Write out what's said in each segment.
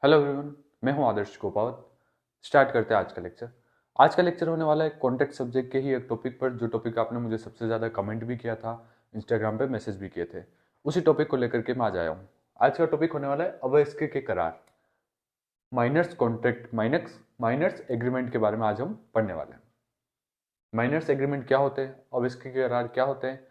Hello everyone, मैं हूं आदर्श गोपावत। Start करते हैं आज का लेक्चर। आज का लेक्चर होने वाला है कॉन्टेक्ट सब्जेक्ट के ही एक टॉपिक पर, जो टॉपिक आपने मुझे सबसे ज़्यादा कमेंट भी किया था, इंस्टाग्राम पे मैसेज भी किए थे। उसी टॉपिक को लेकर के मैं आज आया हूँ। आज का टॉपिक होने वाला है अवयस्क के करार, माइनर्स कॉन्ट्रैक्ट, माइनर्स एग्रीमेंट के बारे में आज हम पढ़ने वाले हैं। माइनर्स एग्रीमेंट क्या होते हैं, अवयस्क के करार क्या होते हैं,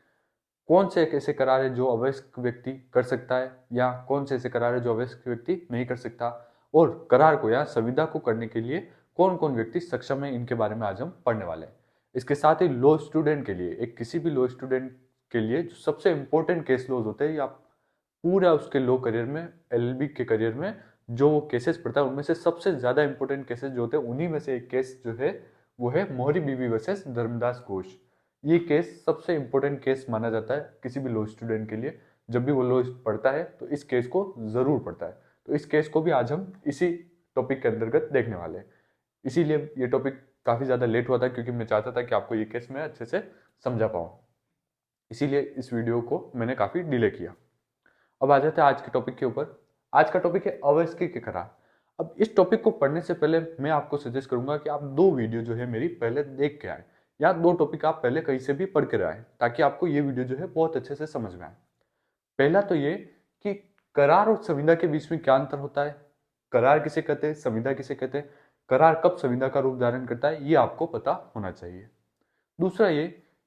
कौन से एक ऐसे करार है जो अवयस्क व्यक्ति कर सकता है, या कौन से ऐसे करार है जो अवयस्क व्यक्ति नहीं कर सकता, और करार को या संविदा को करने के लिए कौन कौन व्यक्ति सक्षम है, इनके बारे में आज हम पढ़ने वाले हैं। इसके साथ ही लॉ स्टूडेंट के लिए, एक किसी भी लॉ स्टूडेंट के लिए जो सबसे इंपॉर्टेंट केस लॉज होते हैं, या पूरा उसके लॉ करियर में, एलएलबी के करियर में जो वो केसेस पढ़ता है, उनमें से सबसे ज्यादा इंपॉर्टेंट केसेस जो होते हैं, उन्हीं में से एक केस जो है वो है मोहरी बीबी वर्सेस धर्मदास घोष। ये केस सबसे इंपॉर्टेंट केस माना जाता है किसी भी लॉ स्टूडेंट के लिए। जब भी वो लॉ पढ़ता है तो इस केस को जरूर पढ़ता है। तो इस केस को भी आज हम इसी टॉपिक के अंतर्गत देखने वाले हैं। इसीलिए ये टॉपिक काफी ज्यादा लेट हुआ था, क्योंकि मैं चाहता था कि आपको ये केस मैं अच्छे से समझा पाऊँ। इसीलिए इस वीडियो को मैंने काफी डिले किया। अब आ जाते हैं आज के टॉपिक के ऊपर। आज का टॉपिक है अवयस्क के करार। अब इस टॉपिक को पढ़ने से पहले मैं आपको सजेस्ट करूंगा कि आप दो वीडियो जो है मेरी पहले देख के आए, या दो टॉपिक आप पहले कहीं से भी पढ़ के आए, ताकि आपको ये वीडियो जो है बहुत अच्छे से समझ में आए। पहला तो ये कि करार और संविदा के बीच में क्या अंतर होता है, करार किसे कहते हैं, संविदा किसे कहते हैं, करार कब संविदा का रूप धारण करता है, ये आपको पता होना चाहिए। दूसरा ये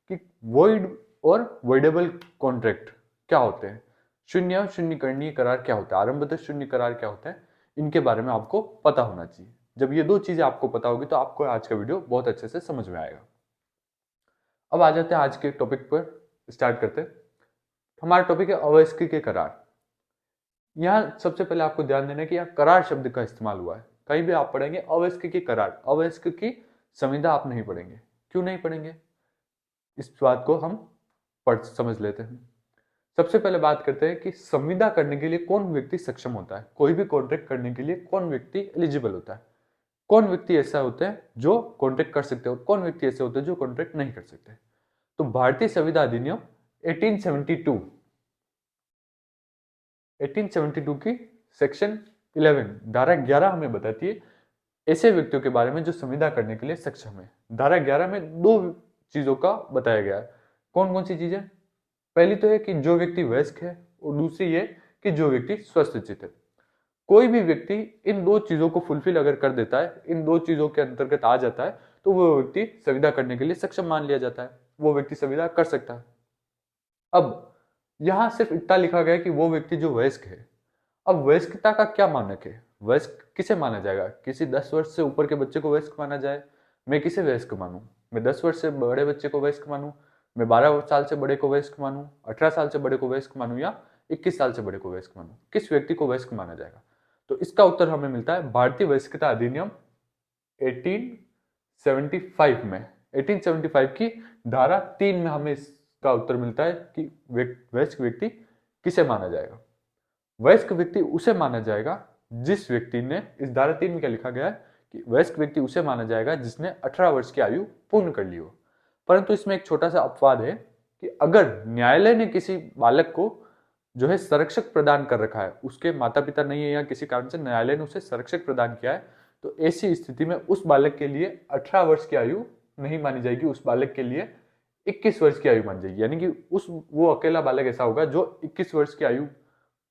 कि वॉइड और वॉइडेबल कॉन्ट्रैक्ट क्या होते हैं, शून्य और शून्यकरणीय करार क्या होता है, आरंभतः शून्य करार क्या होता है, इनके बारे में आपको पता होना चाहिए। जब ये दो चीजें आपको पता होगी तो आपको आज का वीडियो बहुत अच्छे से समझ में आएगा। अब आ जाते हैं आज के टॉपिक पर, स्टार्ट करते हैं। हमारा टॉपिक है अवयस्क के करार। यहाँ सबसे पहले आपको ध्यान देना है कि यहाँ करार शब्द का इस्तेमाल हुआ है। कहीं भी आप पढ़ेंगे अवयस्क की करार, अवयस्क की संविदा आप नहीं पढ़ेंगे। क्यों नहीं पढ़ेंगे, इस बात को हम पढ़ समझ लेते हैं। सबसे पहले बात करते हैं कि संविदा करने के लिए कौन व्यक्ति सक्षम होता है, कोई भी कॉन्ट्रैक्ट करने के लिए कौन व्यक्ति एलिजिबल होता है, कौन व्यक्ति ऐसा होता है जो कॉन्ट्रैक्ट कर सकते हैं, और कौन व्यक्ति ऐसे होते हैं जो कॉन्ट्रैक्ट नहीं कर सकते। तो भारतीय संविदा अधिनियम 1872 1872 की सेक्शन 11 धारा 11 हमें बताती है ऐसे व्यक्तियों के बारे में जो संविदा करने के लिए सक्षम है। धारा 11 में दो चीजों का बताया गया है। कौन कौन सी चीजें, पहली तो है कि जो व्यक्ति वयस्क है, और दूसरी ये कि जो व्यक्ति स्वस्थचित है। कोई भी व्यक्ति इन दो चीजों को फुलफिल अगर कर देता है, इन दो चीजों के अंतर्गत आ जाता है, तो वो व्यक्ति संविदा करने के लिए सक्षम मान लिया जाता है, वो व्यक्ति संविदा कर सकता है। अब यहां सिर्फ इतना लिखा गया कि वो व्यक्ति जो वयस्क है। अब वयस्कता का क्या मानक है, वयस्क किसे माना जाएगा, किसी 10 वर्ष से ऊपर के बच्चे को वयस्क माना जाए, मैं किसे वयस्क मानूं, मैं 10 वर्ष से बड़े बच्चे को वयस्क मानूं, मैं 12 साल से बड़े को वयस्क मानूं, 18 साल से बड़े को वयस्क मानूं, या 21 साल से बड़े को वयस्क मानूं, किस व्यक्ति को वयस्क माना जाएगा। तो इसका उत्तर हमें मिलता है भारतीय वयस्कता अधिनियम 1875 में। 1875 की धारा 3 में हमें इसका उत्तर मिलता है कि वयस्क व्यक्ति किसे माना जाएगा। वयस्क व्यक्ति उसे माना जाएगा जिस व्यक्ति ने, इस धारा 3 में क्या लिखा गया है कि वयस्क व्यक्ति उसे माना जाएगा जिसने 18 वर्ष की आयु पूर्ण कर ली हो। परंतु इसमें एक छोटा सा अपवाद है कि अगर न्यायालय ने किसी बालक को जो है संरक्षक प्रदान कर रखा है, उसके माता पिता नहीं है या किसी कारण से न्यायालय ने उसे संरक्षक प्रदान किया है, तो ऐसी स्थिति में उस बालक के लिए 18 वर्ष की आयु नहीं मानी जाएगी, उस बालक के लिए 21 वर्ष की आयु मानी जाएगी। यानी कि उस वो अकेला बालक ऐसा होगा जो 21 वर्ष की आयु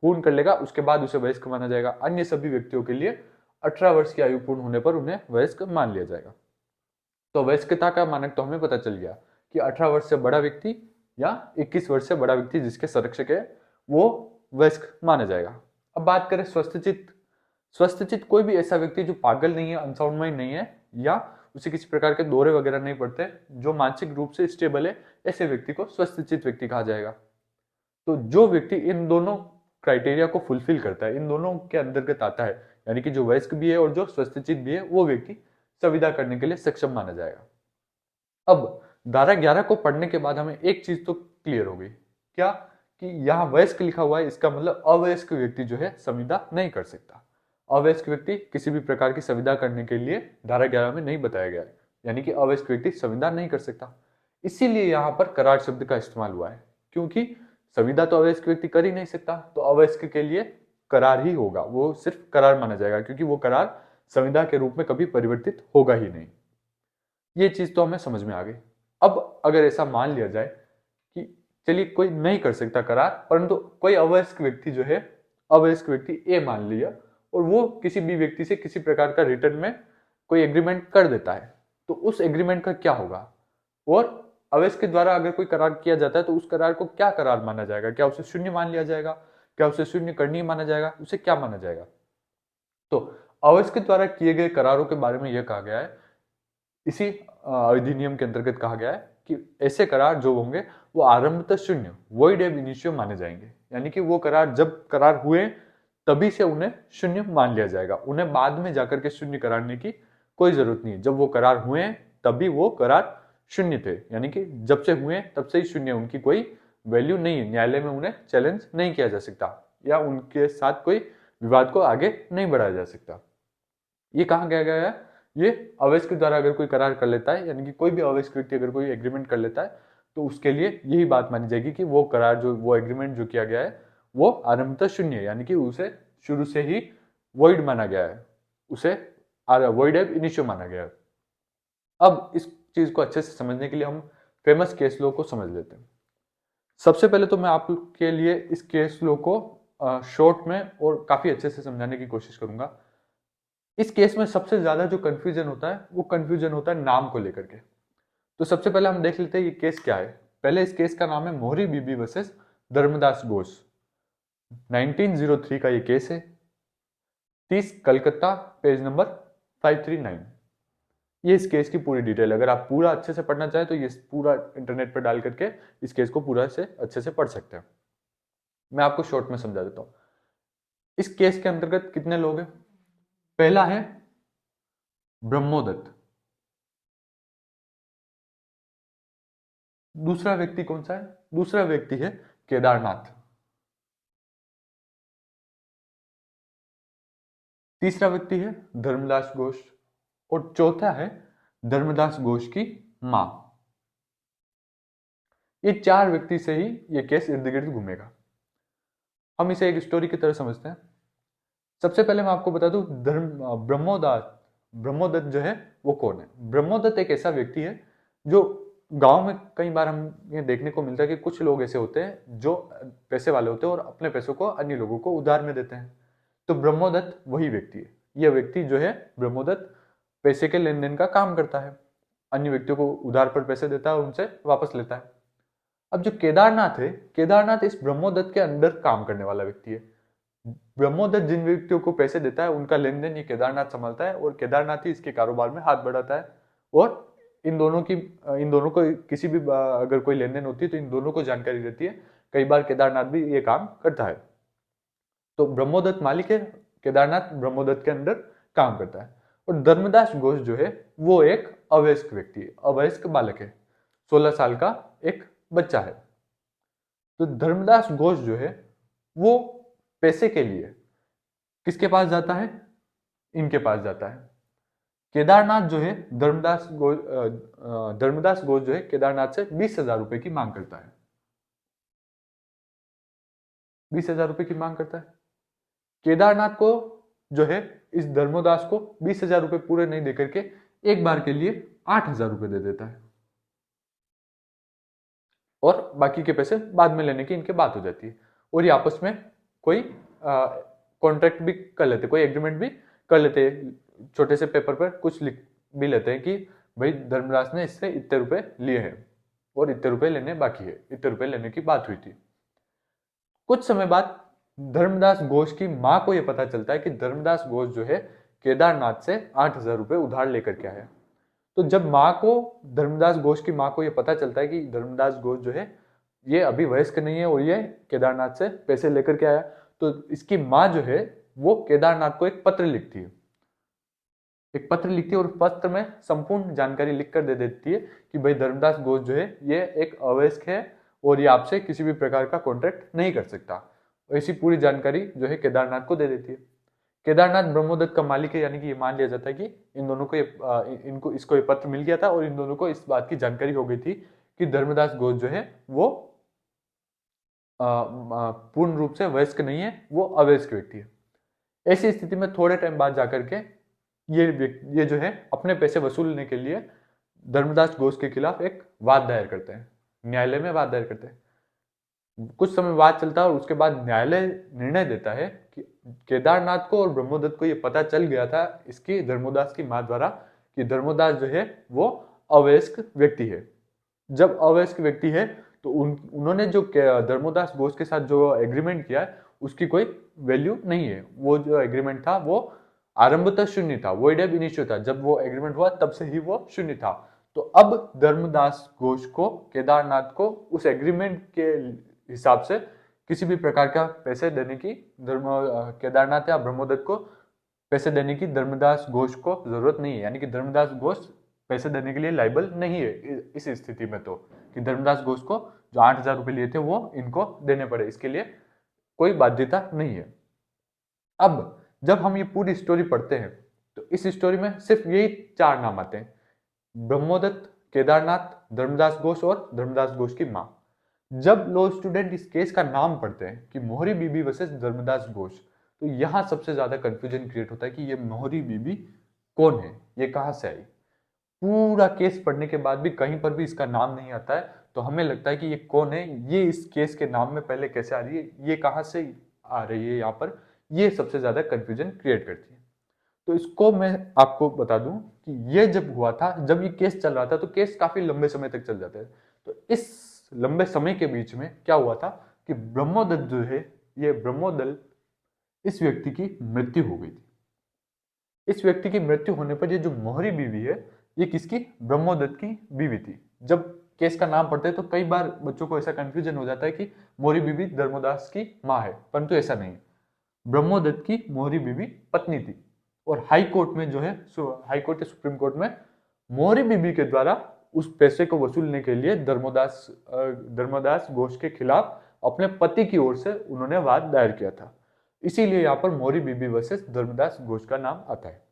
पूर्ण कर लेगा, उसके बाद उसे वयस्क माना जाएगा। अन्य सभी व्यक्तियों के लिए 18 वर्ष की आयु पूर्ण होने पर उन्हें वयस्क मान लिया जाएगा। तो वयस्कता का मानक तो हमें पता चल गया कि 18 वर्ष से बड़ा व्यक्ति या 21 वर्ष से बड़ा व्यक्ति जिसके संरक्षक है, वो वयस्क माना जाएगा। अब बात करें स्वस्थचित। स्वस्थचित कोई भी ऐसा व्यक्ति जो पागल नहीं है, अनसाउंड माइंड नहीं है, या उसे किसी प्रकार के दौरे वगैरह नहीं पड़ते, जो मानसिक रूप से स्टेबल है, ऐसे व्यक्ति को स्वस्थचित व्यक्ति कहा जाएगा। तो जो व्यक्ति इन दोनों क्राइटेरिया को फुलफिल करता है, इन दोनों के अंतर्गत आता है, यानी कि जो वयस्क भी है और जो स्वस्थचित भी है, वो व्यक्ति संविदा करने के लिए सक्षम माना जाएगा। अब धारा 11 को पढ़ने के बाद हमें एक चीज तो क्लियर हो गई, क्या, कि यहाँ वयस्क लिखा हुआ है, इसका मतलब अवयस्क व्यक्ति जो है संविदा नहीं कर सकता। अवयस्क व्यक्ति किसी भी प्रकार की संविदा करने के लिए धारा 11 में नहीं बताया गया है, यानी कि अवयस्क व्यक्ति संविदा नहीं कर सकता। इसीलिए यहाँ पर करार शब्द का इस्तेमाल हुआ है, क्योंकि संविदा तो अवयस्क व्यक्ति कर ही नहीं सकता, तो अवयस्क के लिए करार ही होगा, वो सिर्फ करार माना जाएगा, क्योंकि वो करार संविदा के रूप में कभी परिवर्तित होगा ही नहीं। ये चीज तो हमें समझ में आ गई। अब अगर ऐसा मान लिया जाए कि चलिए कोई नहीं कर सकता करार, परंतु कोई अवयस्क व्यक्ति जो है, अवयस्क व्यक्ति ए मान लिया, और वो किसी भी व्यक्ति से किसी प्रकार का रिटर्न में कोई एग्रीमेंट कर देता है, तो उस एग्रीमेंट का क्या होगा? और अवयस्क के द्वारा अगर कोई करार किया जाता है तो उस करार को क्या करार माना जाएगा? क्या उसे शून्य मान लिया जाएगा? क्या उसे शून्य करनीय माना जाएगा? उसे क्या माना जाएगा? तो अवयस्क के द्वारा किए गए करारों के बारे में यह कहा गया है, इसी अधिनियम के अंतर्गत कहा गया है कि ऐसे करार जो होंगे वो आरंभतः शून्य, वॉइड एब इनिशियो माने जाएंगे। यानी कि वो करार जब करार हुए तभी से उन्हें शून्य मान लिया जाएगा, उन्हें बाद में जाकर के शून्य कराने की कोई जरूरत नहीं है। जब वो करार हुए तभी वो करार शून्य थे, यानी कि जब से हुए तब से ही शून्य, उनकी कोई वैल्यू नहीं है, न्यायालय में उन्हें चैलेंज नहीं किया जा सकता या उनके साथ कोई विवाद को आगे नहीं बढ़ाया जा सकता। ये कहा गया है, ये अवयस्क द्वारा अगर कोई करार कर लेता है, यानी कि कोई भी अवयस्क व्यक्ति अगर कोई एग्रीमेंट कर लेता है, तो उसके लिए यही बात मानी जाएगी कि वो करार जो वो एग्रीमेंट जो किया गया है वो आरंभतः शून्य है, यानी कि उसे शुरू से ही वॉइड माना गया है, उसे वॉइड एब इनिशियो माना गया है। अब इस चीज को अच्छे से समझने के लिए हम फेमस केस लॉ को समझ लेते हैं। सबसे पहले तो मैं आपके लिए इस केस लॉ को शॉर्ट में और काफी अच्छे से समझाने की कोशिश करूंगा। इस केस में सबसे ज्यादा जो कंफ्यूजन होता है वो कंफ्यूजन होता है नाम को लेकर के। तो सबसे पहले हम देख लेते हैं ये केस क्या है। पहले इस केस का नाम है मोहरी बीबी वर्सेस धर्मदास घोष। 1903 का ये केस है, 30 कलकत्ता, पेज नंबर 539। ये इस केस की पूरी डिटेल, अगर आप पूरा अच्छे से पढ़ना चाहें तो ये पूरा इंटरनेट पर डाल करके इस केस को पूरा से अच्छे से पढ़ सकते हैं। मैं आपको शॉर्ट में समझा देता हूं। इस केस के अंतर्गत कितने लोग हैं? पहला है ब्रह्मोदत्त। दूसरा व्यक्ति कौन सा है? दूसरा व्यक्ति है केदारनाथ। तीसरा व्यक्ति है धर्मदास घोष, और चौथा है धर्मदास घोष की मां। ये चार व्यक्ति से ही ये केस इर्द गिर्द घूमेगा। हम इसे एक स्टोरी की तरह समझते हैं। सबसे पहले मैं आपको बता दूं, ब्रह्मोदत्त ब्रह्मोदत्त जो है वो कौन है? ब्रह्मोदत्त एक ऐसा व्यक्ति है जो गांव में कई बार हम ये देखने को मिलता है कि कुछ लोग ऐसे होते हैं जो पैसे वाले होते हैं और अपने पैसों को अन्य लोगों को उधार में देते हैं। तो ब्रह्मोदत्त वही व्यक्ति है। यह व्यक्ति जो है ब्रह्मोदत्त पैसे के लेन देन का काम करता है, अन्य व्यक्तियों को उधार पर पैसे देता है और उनसे वापस लेता है। अब जो केदारनाथ है, केदारनाथ इस ब्रह्मोदत्त के अंडर काम करने वाला व्यक्ति है। ब्रह्मोदत्त जिन व्यक्तियों को पैसे देता है उनका लेन देन ये केदारनाथ संभालता है, और केदारनाथ ही इसके कारोबार में हाथ बढ़ाता है। और इन दोनों को किसी भी अगर कोई लेन देन होती है तो इन दोनों को जानकारी रहती है। कई बार केदारनाथ भी ये काम करता है। तो ब्रह्मोदत्त मालिक है, केदारनाथ ब्रह्मोदत्त के अंदर काम करता है। और धर्मदास घोष जो है वो एक अवयस्क व्यक्ति है, अवयस्क बालक है, 16 साल का एक बच्चा है। तो धर्मदास घोष जो है वो पैसे के लिए किसके पास जाता है? इनके पास जाता है। केदारनाथ जो है धर्मदास घोष जो है केदारनाथ से 20,000 रुपए की मांग करता है। 20,000 रुपए की मांग करता है। केदारनाथ को जो है इस धर्मदास को 20,000 रुपए पूरे नहीं देकर के एक बार के लिए 8,000 रुपए दे देता है, और बाकी के पैसे बाद में लेने की इनके बात हो जाती है। और ये आपस में कोई कॉन्ट्रैक्ट भी कर लेते, कोई एग्रीमेंट भी कर लेते, छोटे से पेपर पर कुछ लिख भी लेते हैं कि भाई धर्मदास ने इससे इतने रुपए लिए हैं और इतने रुपए लेने बाकी है, इतने रुपए लेने की बात हुई थी। कुछ समय बाद धर्मदास घोष की मां को यह पता चलता है कि धर्मदास घोष जो है केदारनाथ से 8,000 रुपए उधार लेकर के आया। तो जब मां को, धर्मदास घोष की मां को यह पता चलता है कि धर्मदास घोष जो है ये अभी वयस्क नहीं है और ये केदारनाथ से पैसे लेकर के आया, तो इसकी मां जो है वो केदारनाथ को एक पत्र लिखती है, एक पत्र लिखती है, और पत्र में संपूर्ण जानकारी लिख कर दे देती है कि भाई धर्मदास घोष जो है ये एक अवयस्क है और ये आपसे किसी भी प्रकार का कॉन्ट्रैक्ट नहीं कर सकता। ऐसी पूरी जानकारी जो है केदारनाथ को दे देती है। केदारनाथ ब्रह्मोदत्त का मालिक है, यानी कि ये मान लिया जाता है कि इन दोनों को इनको इसको ये पत्र मिल गया था और इन दोनों को इस बात की जानकारी हो गई थी कि धर्मदास घोष जो है वो पूर्ण रूप से वयस्क नहीं है, वो अवयस्क व्यक्ति है। ऐसी स्थिति में थोड़े टाइम बाद जाकर के ये जो है अपने पैसे वसूलने के लिए धर्मदास घोष के खिलाफ एक वाद दायर करते हैं, न्यायालय में वाद दायर करते हैं। कुछ समय वाद चलता है और उसके बाद न्यायालय निर्णय देता है कि केदारनाथ को और ब्रह्मोदत्त को ये पता चल गया था इसकी धर्मोदास की मां द्वारा कि धर्मोदास जो है वो अवयस्क व्यक्ति है। जब अवयस्क व्यक्ति है तो उन्होंने जो धर्मोदास घोष के साथ जो एग्रीमेंट किया है उसकी कोई वैल्यू नहीं है। वो जो एग्रीमेंट था वो आरंभतः शून्य था, वॉइड एब इनिशियो था। जब वो एग्रीमेंट हुआ तब से ही वो शून्य था। तो अब धर्मदास घोष को, केदारनाथ को उस एग्रीमेंट के हिसाब से किसी भी प्रकार का पैसे देने की केदारनाथ या ब्रह्मोदत्त को पैसे देने की धर्मदास घोष को जरूरत नहीं है। यानी कि धर्मदास घोष पैसे देने के लिए लाइबल नहीं है इस स्थिति में, तो कि धर्मदास घोष को जो 8,000 रुपए लिए थे वो इनको देने पड़े, इसके लिए कोई बाध्यता नहीं है। अब जब हम ये पूरी स्टोरी पढ़ते हैं तो इस स्टोरी में सिर्फ यही 4 नाम आते हैं, ब्रह्मोदत्त, केदारनाथ, धर्मदास घोष और धर्मदास घोष की मां। जब लॉ स्टूडेंट इस केस का नाम पढ़ते हैं कि मोहरी बीबी वर्सेस धर्मदास घोष, तो यहां सबसे ज्यादा कंफ्यूजन क्रिएट होता है कि ये मोहरी बीबी कौन है, ये कहां से आई। पूरा केस पढ़ने के बाद भी कहीं पर भी इसका नाम नहीं आता है, तो हमें लगता है कि ये कौन है, ये इस केस के नाम में पहले कैसे आ रही है, ये कहां से आ रही है यहाँ पर, ये सबसे ज्यादा कंफ्यूजन क्रिएट करती है। तो इसको मैं आपको बता दूं कि ये जब हुआ था, जब ये केस चल रहा था, तो केस काफी लंबे समय तक चल जाता है। तो इस लंबे समय के बीच में क्या हुआ था कि ब्रह्मोदत्त जो है, ये ब्रह्मोदत्त, इस व्यक्ति की मृत्यु हो गई थी। इस व्यक्ति की मृत्यु होने पर ये जो मोहरी बीवी है, ये किसकी, ब्रह्मोदत्त की बीवी थी। जब केस का नाम पढ़ते हैं तो कई बार बच्चों को ऐसा कंफ्यूजन हो जाता है कि मोहरी बीवी धर्मोदास की मां है, परंतु ऐसा नहीं। ब्रह्मोदत्त की मोहरी बीवी पत्नी थी और हाई कोर्ट में जो है, हाई कोर्ट या सुप्रीम कोर्ट में मोहरी बीबी के द्वारा उस पैसे को वसूलने के लिए धर्मदास घोष के खिलाफ अपने पति की ओर से उन्होंने वाद दायर किया था। इसीलिए यहाँ पर मोहरी बीबी वर्सेस धर्मदास घोष का नाम आता है।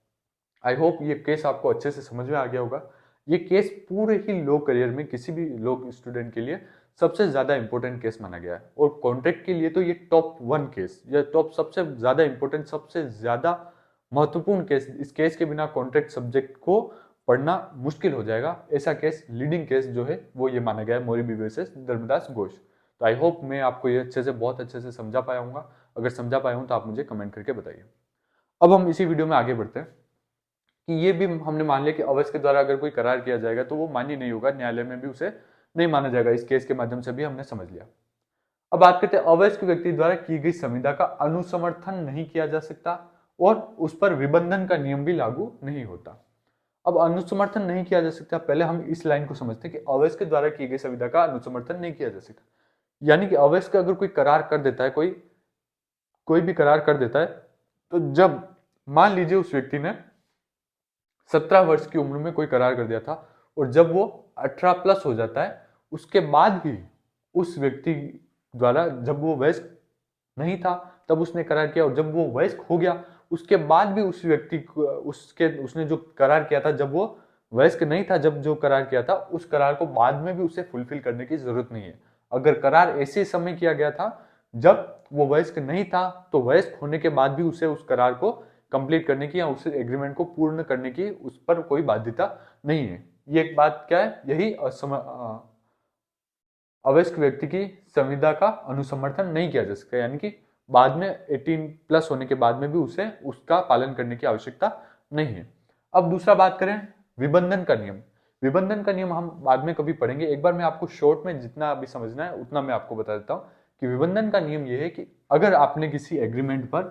आई होप ये केस आपको अच्छे से समझ में आ गया होगा। ये केस पूरे ही लॉ करियर में किसी भी लॉ स्टूडेंट के लिए सबसे ज्यादा इंपॉर्टेंट केस माना गया है, और कॉन्ट्रैक्ट के लिए तो ये टॉप 1 केस या टॉप सबसे ज्यादा इंपॉर्टेंट, सबसे ज्यादा महत्वपूर्ण केस। इस केस के बिना कॉन्ट्रैक्ट सब्जेक्ट को पढ़ना मुश्किल हो जाएगा। ऐसा केस, लीडिंग केस जो है वो ये माना गया है, मोहरी बीबी वर्सेस धर्मदास घोष। तो आई होप मैं आपको ये बहुत अच्छे से समझा पाया हूँ। अगर समझा पाया हूँ तो आप मुझे कमेंट करके बताइए। अब हम इसी वीडियो में आगे बढ़ते हैं कि ये भी हमने मान लिया कि अवैध के द्वारा अगर कोई करार किया जाएगा तो वो मान्य नहीं होगा, न्यायालय में भी उसे नहीं माना जाएगा। इस केस के माध्यम से भी हमने समझ लिया। अब बात करते हैं, अवैध व्यक्ति द्वारा की गई संविदा का अनुसमर्थन नहीं किया जा सकता और उस पर विबंधन का नियम भी लागू नहीं होता। अब अनुसमर्थन नहीं किया जा सकता, पहले हम इस लाइन को समझते हैं कि अवैध के द्वारा की गई संविदा का अनुसमर्थन नहीं किया जा सकता। यानी कि अवैध का अगर कोई करार कर देता है, कोई भी करार कर देता है, तो जब मान लीजिए उस व्यक्ति ने 17 वर्ष की उम्र में कोई करार कर दिया था और जब वो 18 प्लस हो जाता है, उसके बाद भी उस व्यक्ति द्वारा, जब वो वयस्क नहीं था तब उसने करार किया, और जब वो वयस्क हो गया उसके बाद भी उस व्यक्ति उसने जो करार किया था, जब वो वयस्क नहीं था, जब जो करार किया था, उस करार को बाद में भी उसे फुलफिल करने की जरूरत नहीं है। अगर करार ऐसे समय किया गया था जब वो वयस्क नहीं था, तो वयस्क होने के बाद भी उसे उस करार को कंप्लीट करने की या उस एग्रीमेंट को पूर्ण करने की उस पर कोई बाध्यता नहीं है। ये एक बात क्या है, यही अवयस्क व्यक्ति की संविदा का अनुसमर्थन नहीं किया जा सकता, यानी कि बाद में 18 प्लस होने के बाद में भी उसे उसका पालन करने की आवश्यकता नहीं है। अब दूसरा बात करें विबंधन का नियम। विबंधन का नियम हम बाद में कभी पढ़ेंगे, एक बार मैं आपको शॉर्ट में जितना अभी समझना है उतना मैं आपको बता देता हूं कि विबंधन का नियम यह है कि अगर आपने किसी एग्रीमेंट पर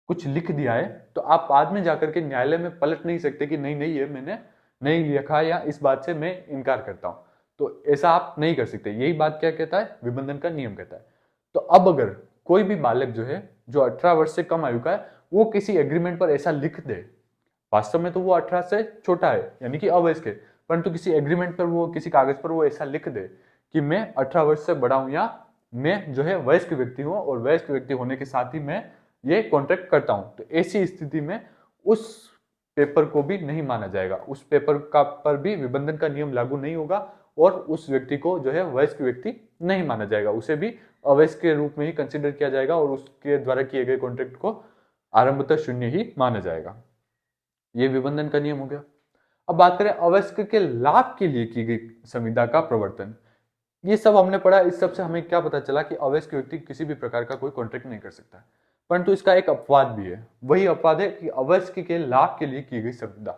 कुछ लिख दिया है तो आप बाद में जाकर के न्यायालय में पलट नहीं सकते कि नहीं नहीं ये मैंने नहीं लिखा या इस बात से मैं इनकार करता हूं। तो ऐसा आप नहीं कर सकते। यही बात क्या कहता है, विबंधन का नियम कहता है। तो अब अगर कोई भी बालक जो है, जो 18 वर्ष से कम आयु का है, वो किसी एग्रीमेंट पर ऐसा लिख दे, वास्तव में तो वो 18 से छोटा है यानी कि अवयस्क है, परंतु किसी एग्रीमेंट पर, वो किसी कागज पर वो ऐसा लिख दे कि मैं 18 वर्ष से बड़ा हूं, या मैं जो है वयस्क व्यक्ति हूं और वयस्क व्यक्ति होने के साथ ही मैं ये कॉन्ट्रैक्ट करता हूं, तो ऐसी स्थिति में उस पेपर को भी नहीं माना जाएगा। उस पेपर का पर भी विबंधन का नियम लागू नहीं होगा और उस व्यक्ति को जो है वयस्क व्यक्ति नहीं माना जाएगा, उसे भी अवयस्क के रूप में ही कंसिडर किया जाएगा और उसके द्वारा किए गए कॉन्ट्रैक्ट को आरंभतः शून्य ही माना जाएगा। ये विबंधन का नियम हो गया। अब बात करें अवयस्क के लाभ के लिए की गई संविदा का प्रवर्तन। ये सब हमने पढ़ा, इस सब से हमें क्या पता चला कि अवयस्क व्यक्ति किसी भी प्रकार का कोई कॉन्ट्रैक्ट नहीं कर सकता, परंतु इसका एक अपवाद भी है। वही अपवाद है कि अवयस्क के लाभ के लिए की गई संविदा।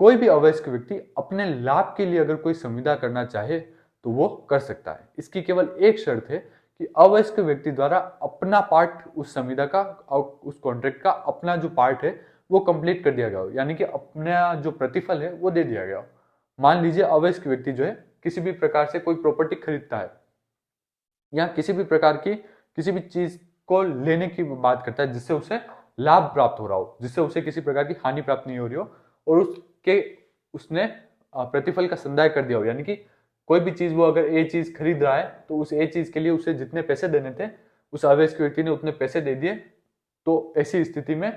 कोई भी अवयस्क व्यक्ति अपने लाभ के लिए अगर कोई संविदा करना चाहे तो वो कर सकता है। इसकी केवल एक शर्त है कि अवयस्क व्यक्ति द्वारा अपना पार्ट उस संविदा का और उस कॉन्ट्रैक्ट का अपना जो पार्ट है वो कंप्लीट कर दिया गया हो, यानी कि अपना जो प्रतिफल है वो दे दिया गया हो। मान लीजिए अवयस्क व्यक्ति जो है किसी भी प्रकार से कोई प्रॉपर्टी खरीदता है या किसी भी प्रकार की किसी भी चीज को लेने की बात करता है जिससे उसे लाभ प्राप्त हो रहा हो, जिससे उसे किसी प्रकार की हानि प्राप्त नहीं हो रही हो, और उसने प्रतिफल का संदाय कर दिया हो, यानी कि कोई भी चीज वो अगर ए चीज खरीद रहा है तो उस ए चीज के लिए उसे जितने पैसे देने थे उस अवयस्क व्यक्ति ने उतने पैसे दे दिए, तो ऐसी स्थिति में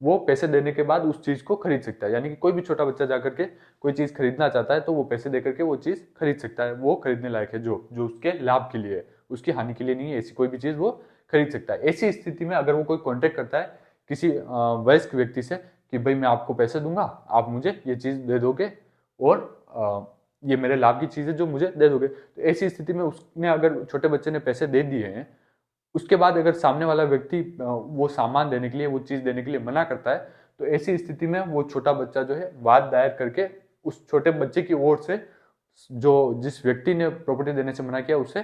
वो पैसे देने के बाद उस चीज को खरीद सकता है। यानी कि कोई भी छोटा बच्चा जाकर के कोई चीज खरीदना चाहता है तो वो पैसे देकर के वो चीज खरीद सकता है, वो खरीदने लायक है जो जो उसके लाभ के लिए है, उसकी हानि के लिए नहीं है। ऐसी कोई भी चीज वो खरीद सकता है। ऐसी स्थिति में अगर वो कोई कॉन्टेक्ट करता है किसी वयस्क व्यक्ति से कि भाई मैं आपको पैसे दूंगा, आप मुझे ये चीज दे दोगे और ये मेरे लाभ की चीज है जो मुझे दे दोगे, तो ऐसी स्थिति में उसने अगर छोटे बच्चे ने पैसे दे दिए हैं, उसके बाद अगर सामने वाला व्यक्ति वो सामान देने के लिए वो चीज देने के लिए मना करता है, तो ऐसी स्थिति में वो छोटा बच्चा जो है वाद दायर करके उस छोटे बच्चे की ओर से जो जिस व्यक्ति ने प्रॉपर्टी देने से मना किया उसे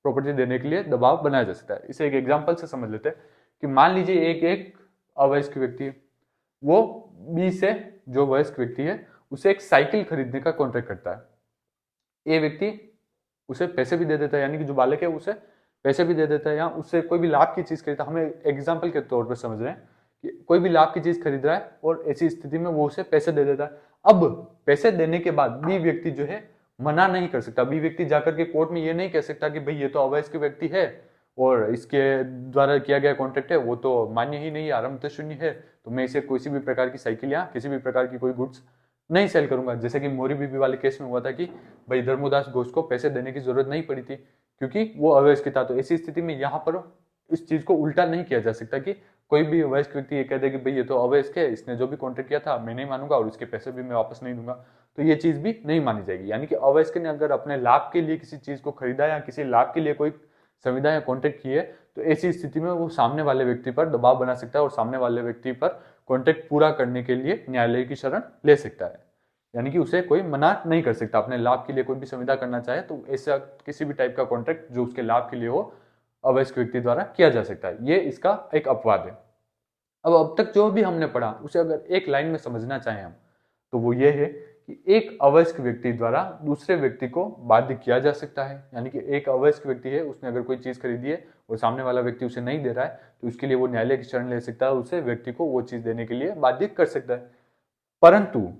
प्रॉपर्टी देने के लिए दबाव बनाया जा सकता है। इसे एक एग्जांपल से समझ लेते हैं कि मान लीजिए एक एक अवयस्क व्यक्ति है, वो बी से जो वयस्क व्यक्ति है उसे एक साइकिल खरीदने का कॉन्ट्रैक्ट करता है। ए व्यक्ति उसे पैसे भी दे देता है, यानी कि जो बालक है उसे पैसे भी दे देता है, या उससे कोई भी लाभ की चीज खरीदता है। हमें एग्जाम्पल के तौर पर समझ रहे हैं कि कोई भी लाभ की चीज खरीद रहा है और ऐसी स्थिति में वो उसे पैसे दे देता है। अब पैसे देने के बाद बी व्यक्ति जो है मना नहीं कर सकता। बी व्यक्ति जाकर के कोर्ट में ये नहीं कह सकता कि भाई ये तो अवयस्क व्यक्ति है और इसके द्वारा किया गया कॉन्ट्रैक्ट है वो तो मान्य ही नहीं, आरंभ शून्य है, तो मैं इसे किसी भी प्रकार की साइकिल या किसी भी प्रकार की कोई गुड्स नहीं सेल करूंगा। जैसे कि मोरी बीबी वाले केस में हुआ था कि भाई धर्मोदास घोष को पैसे देने की जरूरत नहीं पड़ी थी क्योंकि वो अवयस्क था। तो ऐसी स्थिति में यहाँ पर इस चीज को उल्टा नहीं किया जा सकता कि कोई भी अवयस्क व्यक्ति ये कह दे कि भाई ये तो अवयस्क है, इसने जो भी कॉन्ट्रैक्ट किया था मैं नहीं मानूंगा और इसके पैसे भी मैं वापस नहीं दूंगा, तो ये चीज भी नहीं मानी जाएगी। यानी कि अवयस्क ने अगर अपने लाभ के लिए किसी चीज को खरीदा या किसी लाभ के लिए कोई संविदा या कॉन्ट्रैक्ट की है, तो ऐसी स्थिति में वो सामने वाले व्यक्ति पर दबाव बना सकता है और सामने वाले व्यक्ति पर कॉन्ट्रैक्ट पूरा करने के लिए न्यायालय की शरण ले सकता है। यानी कि उसे कोई मना नहीं कर सकता। अपने लाभ के लिए कोई भी संविदा करना चाहे तो ऐसा किसी भी टाइप का कॉन्ट्रैक्ट जो उसके लाभ के लिए हो अवयस्क व्यक्ति द्वारा किया जा सकता है। ये इसका एक अपवाद है। अब तक जो भी हमने पढ़ा उसे अगर एक लाइन में समझना चाहें हम, तो वो ये है कि एक अवयस्क व्यक्ति द्वारा दूसरे व्यक्ति को बाध्य किया जा सकता है। यानी कि एक अवयस्क व्यक्ति है, उसने अगर कोई चीज खरीदी है और सामने वाला व्यक्ति उसे नहीं दे रहा है, तो उसके लिए वो न्यायालय की शरण ले सकता है और उसे व्यक्ति को वो चीज देने के लिए बाध्य कर सकता है। परंतु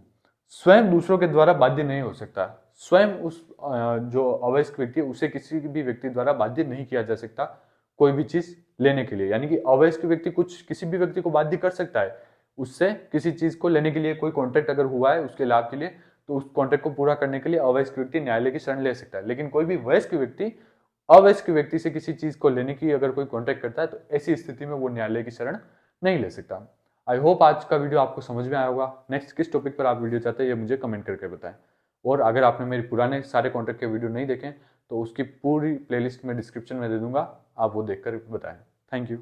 स्वयं दूसरों के द्वारा बाध्य नहीं हो सकता। स्वयं उस जो अवयस्क व्यक्ति है उसे किसी भी व्यक्ति द्वारा बाध्य नहीं किया जा सकता कोई भी चीज लेने के लिए। यानी कि अवयस्क व्यक्ति कुछ किसी भी व्यक्ति को बाध्य कर सकता है उससे किसी चीज को लेने के लिए। कोई कॉन्ट्रैक्ट अगर हुआ है उसके लाभ के लिए, तो उस कॉन्ट्रैक्ट को पूरा करने के लिए अवयस्क व्यक्ति न्यायालय की शरण ले सकता है। लेकिन कोई भी वयस्क व्यक्ति अवयस्क व्यक्ति से किसी चीज को लेने की अगर कोई कॉन्ट्रैक्ट करता है तो ऐसी स्थिति में वो न्यायालय की शरण नहीं ले सकता। आई होप आज का वीडियो आपको समझ में आया होगा। नेक्स्ट किस टॉपिक पर आप वीडियो चाहते हैं ये मुझे कमेंट करके बताएं। और अगर आपने मेरे पुराने सारे कॉन्ट्रैक्ट के वीडियो नहीं देखे तो उसकी पूरी प्लेलिस्ट में डिस्क्रिप्शन में दे दूंगा, आप वो देखकर बताएं। Thank you.